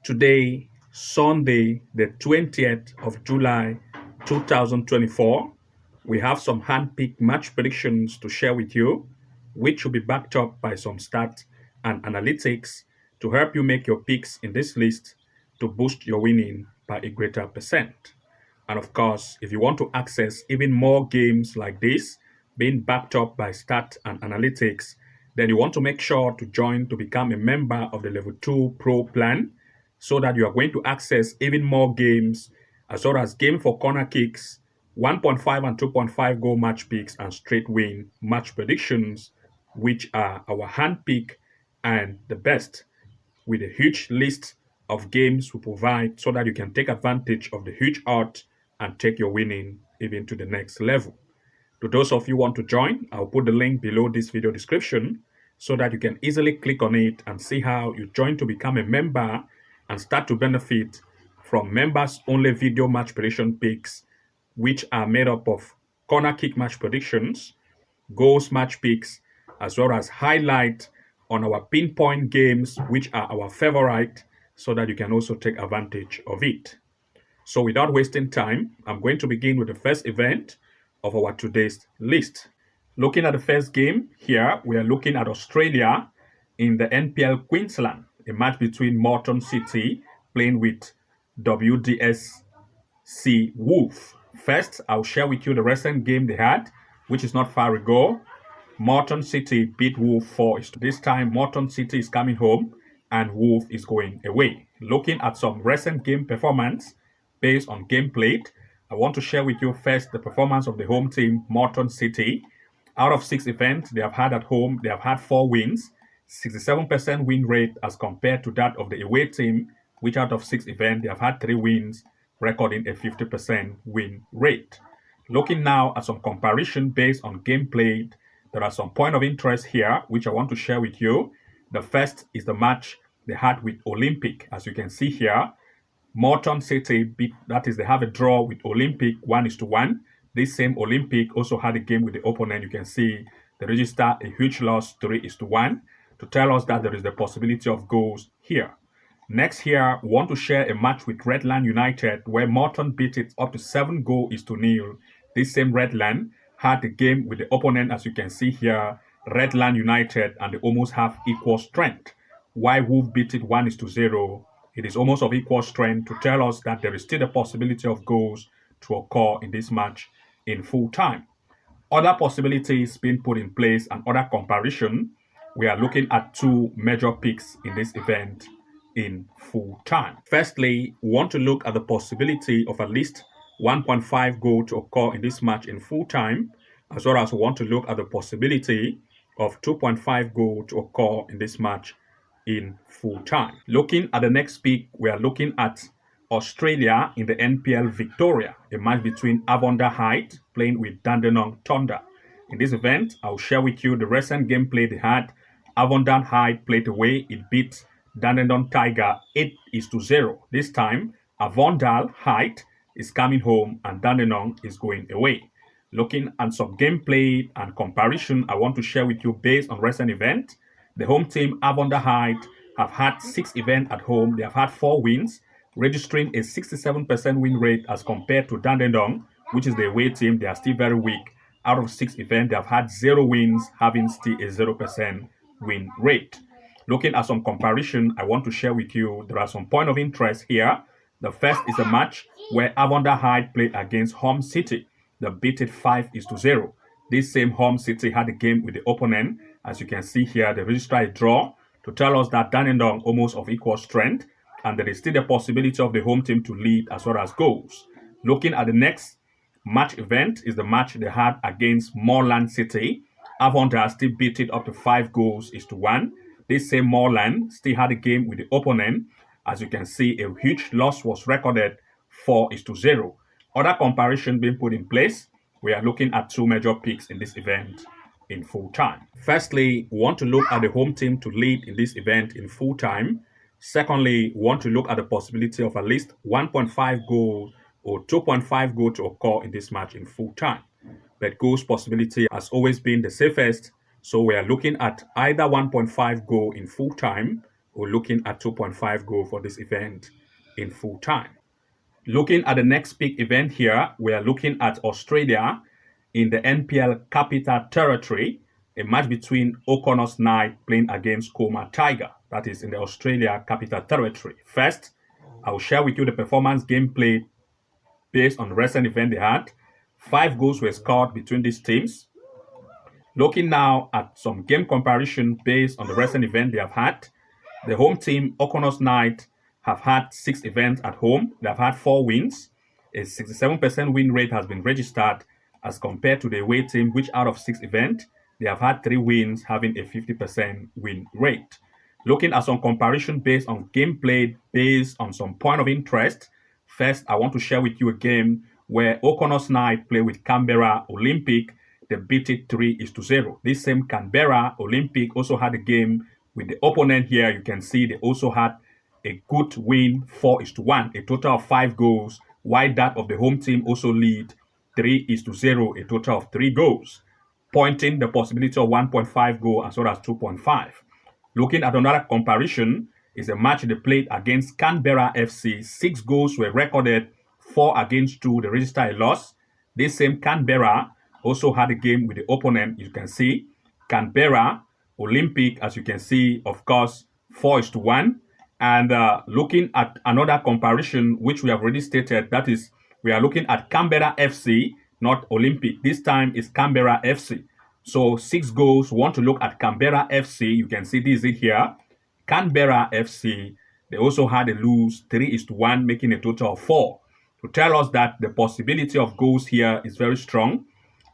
Today, Sunday, the 20th of July, 2024, we have some hand-picked match predictions to share with you, which will be backed up by some stats and analytics to help you make your picks in this list to boost your winning by a greater percent. And of course, if you want to access even more games like this, being backed up by stats and analytics, then you want to make sure to join to become a member of the Level 2 Pro plan so that you are going to access even more games as well as game for corner kicks, 1.5 and 2.5 goal match picks, and straight win match predictions, which are our hand pick and the best, with a huge list of games we provide so that you can take advantage of the huge odds and take your winning even to the next level. To those of you who want to join, I'll put the link below this video description so that you can easily click on it and see how you join to become a member and start to benefit from members only video match prediction picks, which are made up of corner kick match predictions, goals match picks, as well as highlight on our pinpoint games, which are our favorite, so that you can also take advantage of it. So without wasting time, I'm going to begin with the first event of our today's list. Looking at the first game here, we are looking at Australia in the NPL Queensland, a match between Morton City playing with WDSC Wolf. First, I'll share with you the recent game they had, which is not far ago. Morton City beat Wolf 4-2. This time, Morton City is coming home and Wolf is going away. Looking at some recent game performance based on game played, I want to share with you first the performance of the home team, Morton City. Out of 6 events they have had at home, they have had 4 wins, 67% win rate as compared to that of the away team, which out of 6 events they have had 3 wins, recording a 50% win rate. Looking now at some comparison based on game played, there are some points of interest here which I want to share with you. The first is the match they had with Olympic. As you can see here, Morton City beat, that is, they have a draw with Olympic 1-1. This same Olympic also had a game with the opponent. You can see they registered a huge loss 3-1 to tell us that there is the possibility of goals here. Next here, we want to share a match with Redland United where Morton beat it up to 7-0. This same Redland had a game with the opponent, as you can see here, Redland United, and they almost have equal strength. While Wolf beat it 1-0, it is almost of equal strength to tell us that there is still a possibility of goals to occur in this match in full time. Other possibilities being put in place and other comparison, we are looking at 2 major picks in this event in full time. Firstly, we want to look at the possibility of at least 1.5 goal to occur in this match in full time, as well as we want to look at the possibility of 2.5 goal to occur in this match in full time. Looking at the next pick, we are looking at Australia in the NPL Victoria, a match between Avonda Heights playing with Dandenong Thunder. In this event, I'll share with you the recent gameplay they had. Avonda Heights played away, it beat Dandenong Tiger 8-0. This time, Avonda Heights is coming home and Dandenong is going away. Looking at some gameplay and comparison, I want to share with you based on recent events. The home team, Avonda Heights, have had 6 events at home. They have had 4 wins, registering a 67% win rate as compared to Dandenong, which is the away team. They are still very weak. Out of 6 events, they have had 0 wins, having still a 0% win rate. Looking at some comparison, I want to share with you, there are some points of interest here. The first is a match where Avonda Heights played against Home City. They beat it 5-0. This same Home City had a game with the opponent. As you can see here, they registered a draw to tell us that Dandenong almost of equal strength, and there is still the possibility of the home team to lead as well as goals. Looking at the next match event is the match they had against Moreland City. Avonda still beat it up to 5-1. This same Moreland still had a game with the opponent. As you can see, a huge loss was recorded 4-0. Other comparison being put in place, we are looking at 2 major picks in this event in full time. Firstly, we want to look at the home team to lead in this event in full time. Secondly, we want to look at the possibility of at least 1.5 goals or 2.5 goals to occur in this match in full time. But goals possibility has always been the safest, so we are looking at either 1.5 goal in full time we're looking at 2.5 goal for this event in full time. Looking at the next big event here, we are looking at Australia in the NPL Capital Territory, a match between O'Connor's Knight playing against Coma Tiger. That is in the Australia Capital Territory. First, I will share with you the performance gameplay based on the recent event they had. 5 goals were scored between these teams. Looking now at some game comparison based on the recent event they have had. The home team, O'Connor's Knight, have had 6 events at home. They have had 4 wins. A 67% win rate has been registered as compared to the away team, which out of 6 events, they have had 3 wins, having a 50% win rate. Looking at some comparison based on gameplay, based on some point of interest, first, I want to share with you a game where O'Connor's Knight play with Canberra Olympic. They beat it 3-0. This same Canberra Olympic also had a game with the opponent here. You can see they also had a good win 4-1, a total of 5 goals, while that of the home team also lead 3-0, a total of 3 goals, pointing the possibility of 1.5 goal as well as 2.5. Looking at another comparison is a match they played against Canberra FC. 6 goals were recorded, 4 against 2. They registered a loss. This same Canberra also had a game with the opponent. You can see Canberra Olympic, as you can see, of course, 4-1. And looking at another comparison, which we have already stated, that is, we are looking at Canberra FC, not Olympic. This time is Canberra FC. So 6 goals. We want to look at Canberra FC. You can see this is it here. Canberra FC, they also had a lose 3-1, making a total of 4. To tell us that the possibility of goals here is very strong.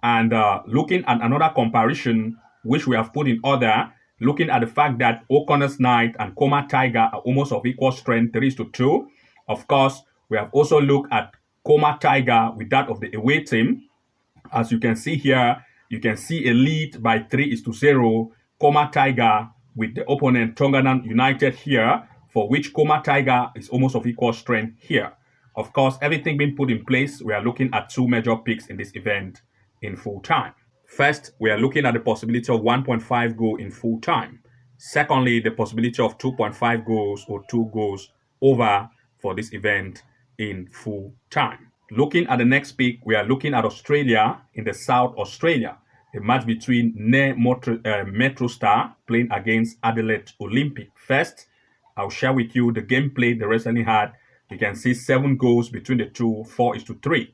And looking at another comparison, which we have put in order, looking at the fact that O'Connor's Knight and Coma Tiger are almost of equal strength, 3-2. Of course, we have also looked at Coma Tiger with that of the away team. As you can see here, you can see a lead by 3-0. Coma Tiger with the opponent Tongana United here, for which Coma Tiger is almost of equal strength here. Of course, everything being put in place, we are looking at 2 major picks in this event in full time. First, we are looking at the possibility of 1.5 goal in full time. Secondly, the possibility of 2.5 goals or 2 goals over for this event in full time. Looking at the next pick, we are looking at Australia in the South Australia. A match between Metro Star playing against Adelaide Olympic. First, I'll share with you the gameplay they recently had. You can see 7 goals between the two, 4-3.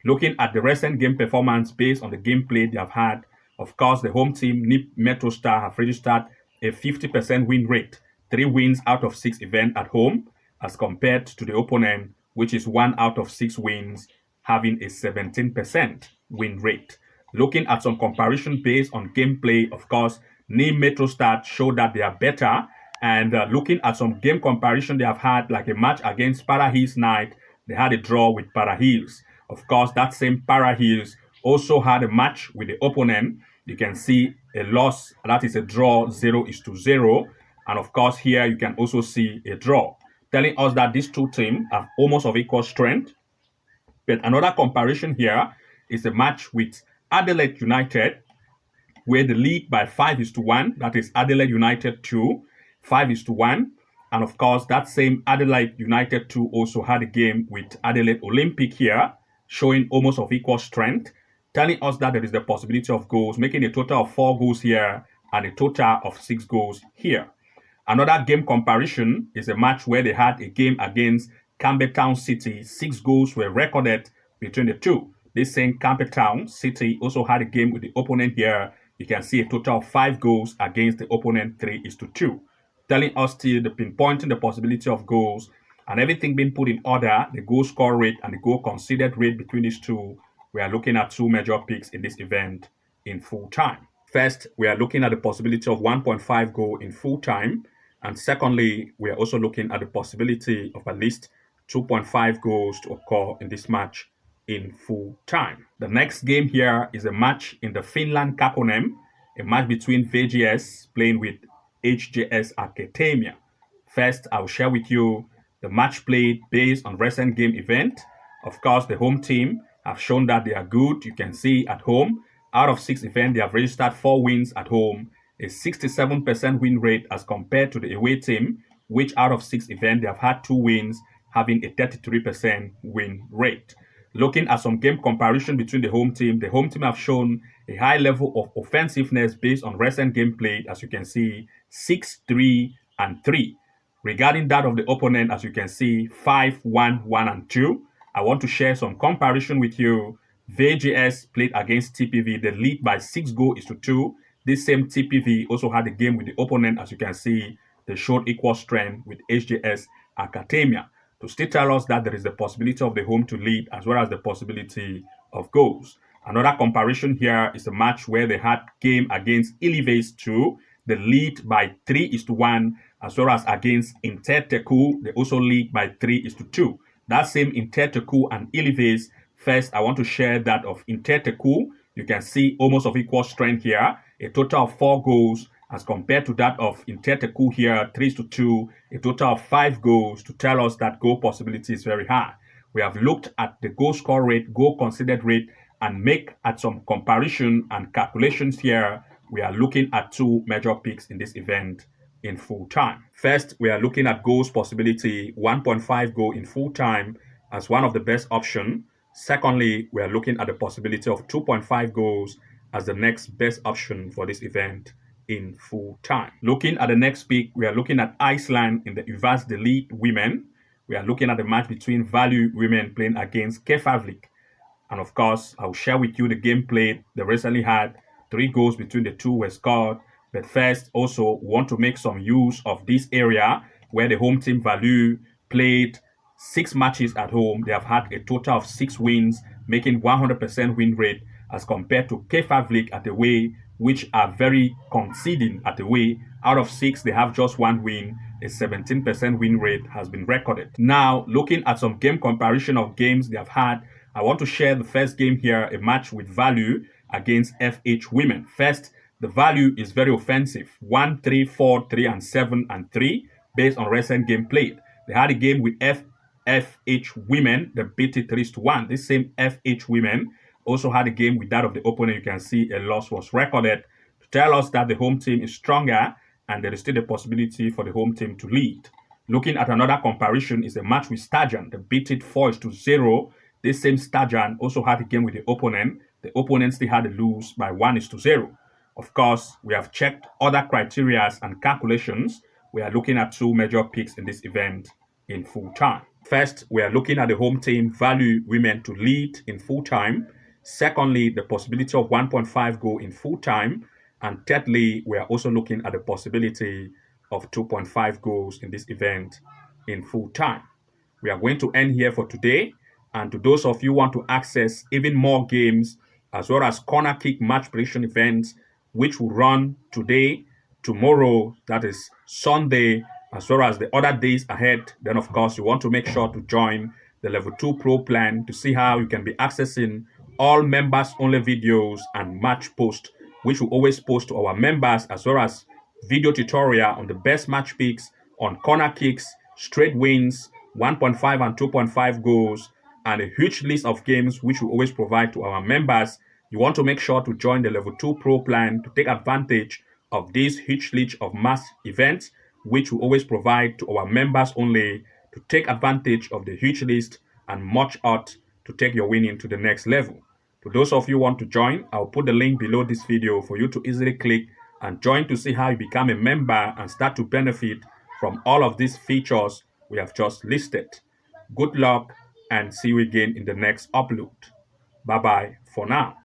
Looking at the recent game performance based on the gameplay they have had, of course, the home team, Metro Star, have registered a 50% win rate, 3 wins out of 6 events at home, as compared to the opponent, which is 1 out of 6 wins, having a 17% win rate. Looking at some comparison based on gameplay, of course, Metro Star showed that they are better. And looking at some game comparison they have had, like a match against Para Hills Knight, they had a draw with Para Hills. Of course, that same Para Hills also had a match with the opponent. You can see a loss, that is a draw, 0-0. And of course, here you can also see a draw, telling us that these two teams are almost of equal strength. But another comparison here is a match with Adelaide United, where the lead by 5-1, that is Adelaide United 2, 5-1. And of course, that same Adelaide United 2 also had a game with Adelaide Olympic here, showing almost of equal strength, telling us that there is the possibility of goals, making a total of 4 goals here and a total of 6 goals here. Another game comparison is a match where they had a game against Campbelltown City. 6 goals were recorded between the two. This same Campbelltown City also had a game with the opponent here. You can see a total of 5 goals against the opponent, 3-2. Telling us still the pinpointing the possibility of goals and everything being put in order, the goal score rate and the goal conceded rate between these two. We are looking at 2 major picks in this event in full time. First, we are looking at the possibility of 1.5 goal in full time. And secondly, we are also looking at the possibility of at least 2.5 goals to occur in this match in full time. The next game here is a match in the Finland Kakkonen, a match between VGS playing with HJS Academia. First, I'll share with you the match played based on recent game event. Of course, the home team have shown that they are good. You can see at home, out of 6 events, they have registered 4 wins at home, a 67% win rate as compared to the away team, which out of 6 events, they have had 2 wins, having a 33% win rate. Looking at some game comparison between the home team have shown a high level of offensiveness based on recent game played, as you can see, 6-3 and 3. Regarding that of the opponent, as you can see, 5-1, 1 and 2. I want to share some comparison with you. VGS played against TPV. The lead by 6 goals to 2. This same TPV also had a game with the opponent. As you can see, they showed equal strength with HJS Academia to still tell us that there is the possibility of the home to lead as well as the possibility of goals. Another comparison here is a match where they had game against Ilives 2. The lead by 3-1, as well as against Interteku, they also lead by 3-2. That same Interteku and Ilives, first, I want to share that of Interteku. You can see almost of equal strength here, a total of 4 goals, as compared to that of Interteku here, 3-2, a total of 5 goals, to tell us that goal possibility is very high. We have looked at the goal score rate, goal conceded rate, and make at some comparison and calculations here. We are looking at 2 major picks in this event in full time. First, we are looking at goals possibility, 1.5 goal in full time as one of the best option. Secondly, we are looking at the possibility of 2.5 goals as the next best option for this event in full time. Looking at the next pick, we are looking at Iceland in the Uvas Elite Women. We are looking at the match between Value Women playing against Kefavlik. And of course, I'll share with you the game played. They recently had 3 goals between the two were scored. But first, also want to make some use of this area where the home team Value played 6 matches at home. They have had a total of 6 wins, making 100% win rate as compared to Kefavlik at away, which are very conceding at away. Out of 6, they have just 1 win. A 17% win rate has been recorded. Now, looking at some game comparison of games they have had, I want to share the first game here, a match with Value against FH Women. First, the Value is very offensive, 1-3, 4-3, and 7-3, based on recent game played. They had a game with FH Women, they beat it 3-1. This same FH Women also had a game with that of the opponent. You can see a loss was recorded to tell us that the home team is stronger and there is still the possibility for the home team to lead. Looking at another comparison is a match with Stajan. They beat it 4-0. This same Stajan also had a game with the opponent. The opponent still had a lose by 1-0. Of course, we have checked other criteria and calculations. We are looking at 2 major picks in this event in full time. First, we are looking at the home team Value Women to lead in full time. Secondly, the possibility of 1.5 goal in full time. And thirdly, we are also looking at the possibility of 2.5 goals in this event in full time. We are going to end here for today. And to those of you who want to access even more games, as well as corner kick match prediction events, which will run today, tomorrow, that is Sunday, as well as the other days ahead, then of course you want to make sure to join the Level 2 Pro plan to see how you can be accessing all members only videos and match posts, which we always post to our members, as well as video tutorial on the best match picks, on corner kicks, straight wins, 1.5 and 2.5 goals, and a huge list of games which we always provide to our members. You want to make sure to join the Level 2 Pro plan to take advantage of this huge list of mass events, which we always provide to our members only, to take advantage of the huge list and much out to take your winning to the next level. To those of you who want to join, I'll put the link below this video for you to easily click and join to see how you become a member and start to benefit from all of these features we have just listed. Good luck and see you again in the next upload. Bye-bye for now.